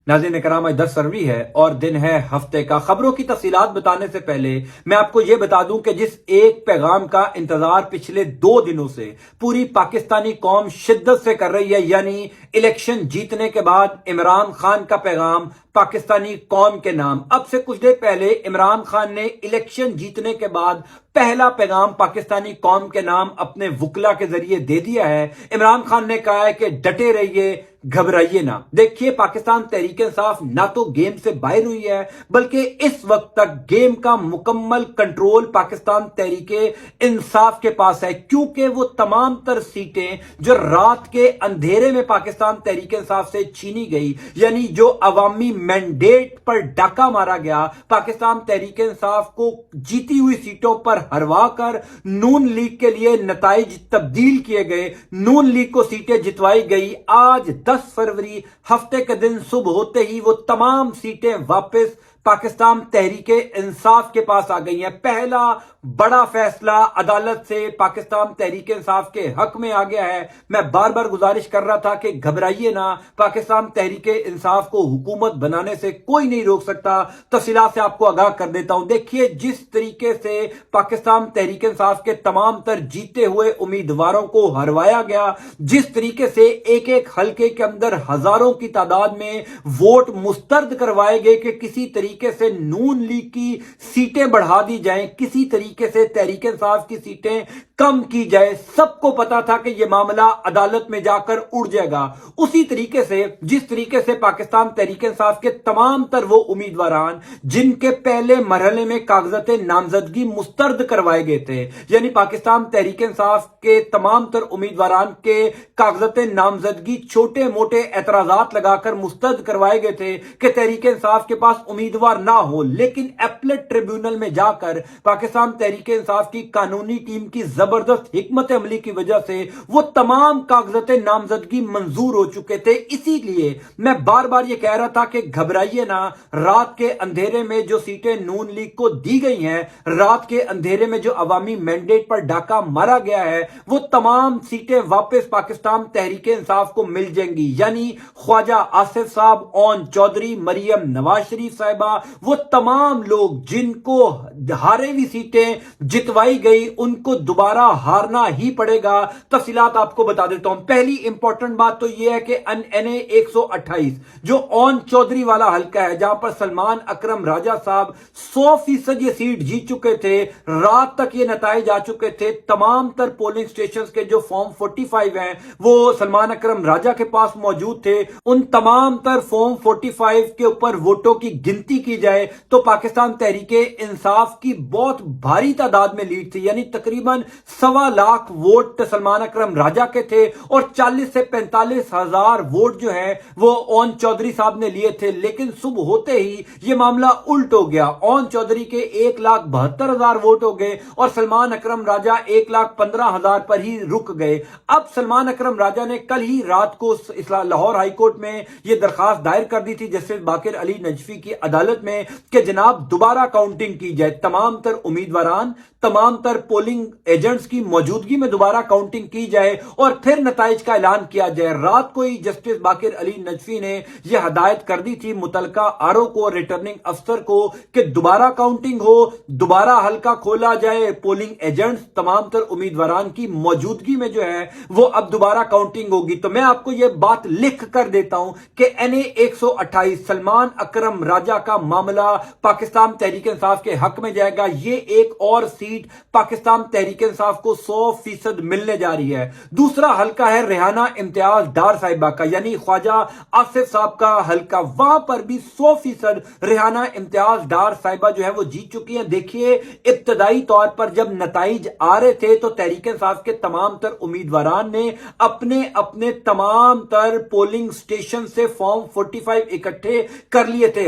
ناظرین کرام، آج 10 فروری ہے اور دن ہے ہفتے کا۔ خبروں کی تفصیلات بتانے سے پہلے میں آپ کو یہ بتا دوں کہ جس ایک پیغام کا انتظار پچھلے 2 دنوں سے پوری پاکستانی قوم شدت سے کر رہی ہے، یعنی الیکشن جیتنے کے بعد عمران خان کا پیغام پاکستانی قوم کے نام۔ اب سے کچھ دیر پہلے عمران خان نے الیکشن جیتنے کے بعد پہلا پیغام پاکستانی قوم کے نام اپنے وکلا کے ذریعے دے دیا ہے۔ عمران خان نے کہا ہے کہ ڈٹے رہیے، گھبرائیے نہ۔ دیکھیے، پاکستان تحریک انصاف نہ تو گیم سے باہر ہوئی ہے بلکہ اس وقت تک گیم کا مکمل کنٹرول پاکستان تحریک انصاف کے پاس ہے، کیونکہ وہ تمام تر سیٹیں جو رات کے اندھیرے میں پاکستان تحریک انصاف سے چھینی گئی، یعنی جو عوامی مینڈیٹ پر ڈاکہ مارا گیا، پاکستان تحریک انصاف کو جیتی ہوئی سیٹوں پر ہروا کر نون لیگ کے لیے نتائج تبدیل کیے گئے، نون لیگ کو سیٹیں جتوائی گئی۔ آج 10 فروری ہفتے کے دن صبح ہوتے ہی وہ تمام سیٹیں واپس پاکستان تحریک انصاف کے پاس آ گئی ہیں۔ پہلا بڑا فیصلہ عدالت سے پاکستان تحریک انصاف کے حق میں آ گیا ہے۔ میں بار بار گزارش کر رہا تھا کہ گھبرائیے نہ، پاکستان تحریک انصاف کو حکومت بنانے سے کوئی نہیں روک سکتا۔ تفصیلات سے آپ کو آگاہ کر دیتا ہوں۔ دیکھیے، جس طریقے سے پاکستان تحریک انصاف کے تمام تر جیتے ہوئے امیدواروں کو ہروایا گیا، جس طریقے سے ایک ایک حلقے کے اندر ہزاروں کی تعداد میں ووٹ مسترد کروائے گئے کہ کسی طریقے سے نون لیگ کی سیٹیں بڑھا دی جائیں، کسی طریقے سے تحریک انصاف کی سیٹیں کم کی جائے، سب کو پتا تھا کہ یہ معاملہ عدالت میں جا کر اڑ جائے گا۔ اسی طریقے سے جس طریقے سے پاکستان تحریک انصاف کے تمام تر وہ امیدواران جن کے پہلے مرحلے میں کاغذات نامزدگی مسترد کروائے گئے تھے، یعنی پاکستان تحریک انصاف کے تمام تر امیدواران کے کاغذات نامزدگی چھوٹے موٹے اعتراضات لگا کر مسترد کروائے گئے تھے کہ تحریک انصاف کے پاس امیدوار نہ ہو، لیکن اپیلیٹ ٹریبیونل میں جا کر پاکستان تحریک انصاف کی قانونی ٹیم کی زبردست حکمت عملی کی وجہ سے وہ تمام کاغذات نامزدگی منظور ہو چکے تھے۔ اسی لیے میں بار بار یہ کہہ رہا تھا کہ گھبرائیے نہ، رات کے اندھیرے میں جو سیٹیں نون لیگ کو دی گئی ہیں، رات کے اندھیرے میں جو عوامی مینڈیٹ پر ڈاکہ مارا گیا ہے، وہ تمام سیٹیں واپس پاکستان تحریک انصاف کو مل جائیں گی، یعنی خواجہ آصف صاحب، اون چودھری، مریم نواز شریف صاحبہ، وہ تمام لوگ جن کو ہارے ہوئی سیٹیں جتوائی گئی ان کو دوبارہ ہارنا ہی پڑے گا۔ تفصیلات آپ کو بتا دیتا ہوں۔ پہلی امپورٹنٹ بات تو یہ ہے کہ این اے 128 جو اون چودھری والا حلقہ ہے، جہاں پر سلمان اکرم راجہ صاحب 100% یہ سیٹ جیت چکے تھے، رات تک یہ نتائج آ چکے تھے، تمام تر پولنگ سٹیشنز کے جو فارم 45 ہیں وہ سلمان اکرم راجہ کے پاس موجود تھے۔ ان تمام تر فارم 45 کے اوپر ووٹوں کی گنتی کی جائے تو پاکستان تحریک انصاف کی بہت بھاری تعداد میں لیڈ تھی، یعنی تقریباً 1.25 لاکھ ووٹ سلمان اکرم راجہ کے تھے اور 40 سے 45 ہزار ووٹ جو ہے وہ اون چودھری صاحب نے لیے تھے۔ لیکن صبح ہوتے ہی یہ معاملہ الٹ ہو گیا، اون چودھری کے 1,72,000 ووٹ ہو گئے اور سلمان اکرم راجہ 1,15,000 پر ہی رک گئے۔ اب سلمان اکرم راجہ نے کل ہی رات کو لاہور ہائی کورٹ میں یہ درخواست دائر کر دی تھی جسٹس باقر علی نجفی کی عدالت میں کہ جناب دوبارہ کاؤنٹنگ کی جائے، تمام تر امیدواران، تمام تر پولنگ ایجنٹس کی موجودگی میں دوبارہ کاؤنٹنگ کی جائے اور پھر نتائج کا اعلان کیا جائے۔ رات کو ہی جسٹس باقر علی نجفی نے یہ ہدایت کر دی تھی متعلقہ آر او کو، ریٹرننگ افسر کو، کہ دوبارہ کاؤنٹنگ ہو، دوبارہ حلقہ کھولا جائے، پولنگ ایجنٹس تمام تر امیدواران کی موجودگی میں جو ہے وہ اب دوبارہ کاؤنٹنگ ہوگی۔ تو میں آپ کو یہ بات لکھ کر دیتا ہوں کہ این اے 128 سلمان اکرم راجہ کا معاملہ پاکستان تحریک انصاف کے حق میں جائے گا۔ یہ ایک اور سیٹ پاکستان تحریک انصاف کو 100% ملنے جا رہی ہے۔ دوسرا حلقہ ہے ریحانہ امتیاز ڈار صاحبہ کا، یعنی خواجہ آصف صاحب کا حلقہ، وہاں پر بھی 100% ریحانہ امتیاز ڈار صاحبہ جو ہے وہ جیت چکی ہیں۔ دیکھیے، ابتدائی طور پر جب نتائج آ رہے تھے تو تحریک انصاف کے تمام تر امیدواران نے اپنے اپنے تمام تر پولنگ سٹیشن سے فارم 45 اکٹھے کر لیے تھے۔